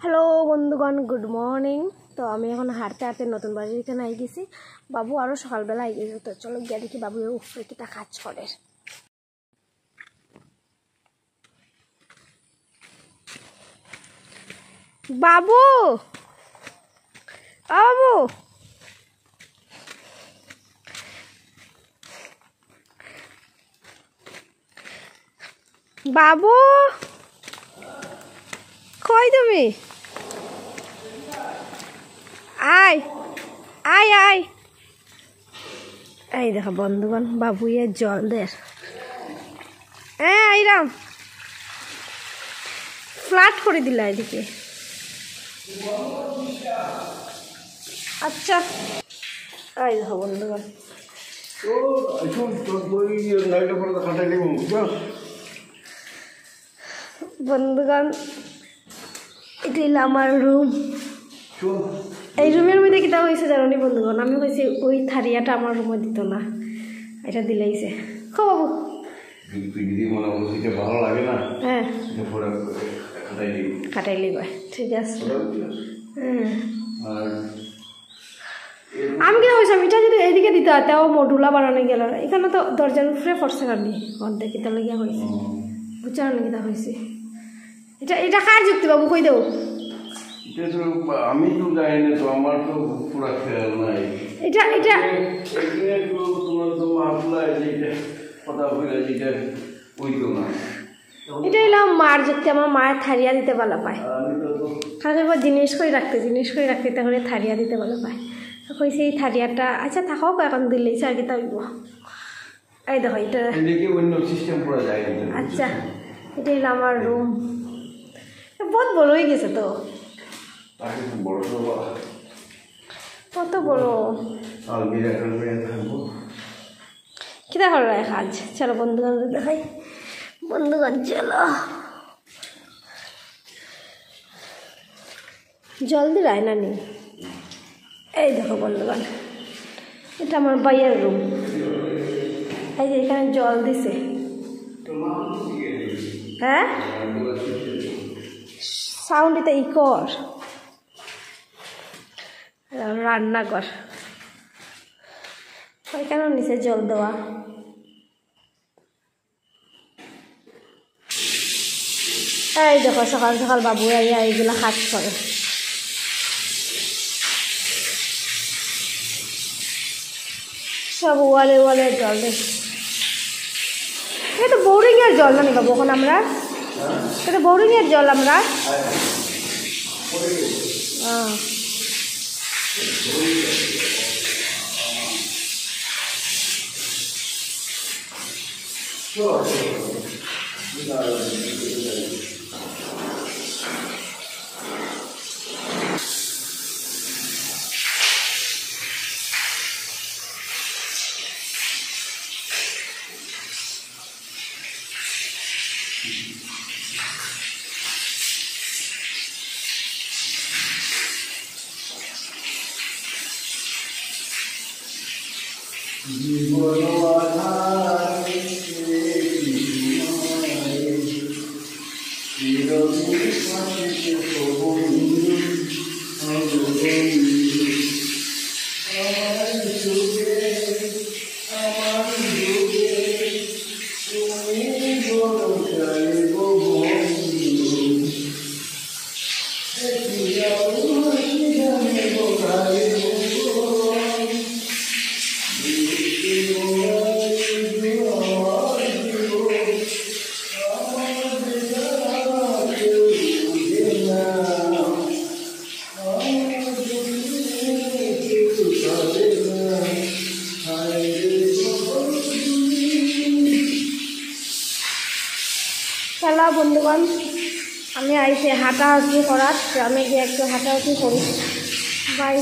Hello বন্ধুগণ, good morning. তো আমি এখন হাঁটতে হাঁটতে নতুন বাড়ির এখানে আই গেছি। বাবু আরও সকালবেলা আই গেছে। তো চলো গিয়ে দেখি বাবু উপরে কিটা কাজ করে। বাবু বাবু বাবু কই তুমি? আয় আয় আয়। এই দেখো বন্ধুগণ, বাবুয়ে জল দের। হ্যাঁ আইরাম, ফ্ল্যাট করে দিলা এদিকে। আচ্ছা এই দেখো বন্ধুগণ, বন্ধুগণ এটা হলো আমার রুম। এই রুমের মধ্যে কিটা হয়েছে জানো নি বন্ধুগণ? আমি কইছি ওই থারিয়াটা আমার রুমে দিত না, এটা দিলাইছে। খো বাবু ভালো লাগে না? হ্যাঁ কাটাইলি ভাই, ঠিক আছে। হ্যাঁ আমি কি হয়েছে, এটা যদি এইদিকে দিতে হয় তাও মডুলা বানানো গেল। এখানে তো দরজার উপরে পড়ছে কানি অর্ধেক এটা লাগিয়া হয়েছে। বুঝার নাকি তা হয়েছে? এটা এটা কার যুক্তি বাবু, কই দেব? আমি তো জানি না, তো আমার তো পুরো খেয়াল নাই। এটা এটা তোমার তো মাপলাই যেটা কথা বলে যেটা ওই তো না, এটা এলাম মার যুক্তি। আমার মায়ের থারিয়া দিতে ভালো পায়, খালি জিনিস করে রাখতে তাহলে থারিয়া দিতে ভালো পায়। কইছে এই থারিয়াটা আচ্ছা থাকাও এখন দিলেইছে আর কি তাইব। এই দেখো এটা অন্য সিস্টেম পুরো যায়। আচ্ছা এটা হলো আমার রুম। বহুত বড় হয়ে গেছে তো, কত বড়। কিতা করো কাজ? চলো বন্ধুগণ দেখাই। বন্ধুগণ চলো, জল দি রায় না নি। এই দেখো বন্ধুগণ, এটা আমার ভাইয়ের রুম। এই যে এখানে জল দিছে। হ্যাঁ সাউন্ড এটা ইকর। রান্নাঘর ওইখানেও নিচে জল দেওয়া। এই দেখো সকাল সকাল বাবু এইগুলা কাজ করে। সব ওয়ালে ওয়ালে জল দেয়। এটা তো বোরিংয়ের জল না নি বাবু? এখন আমরা এটা বোরিংয়ের জল আমরা। চলো বন্ধুগণ, আমি আইসি হাঁটাহাঁটি করার। আমি গিয়ে একটু হাঁটাহাঁটি করি। বাই।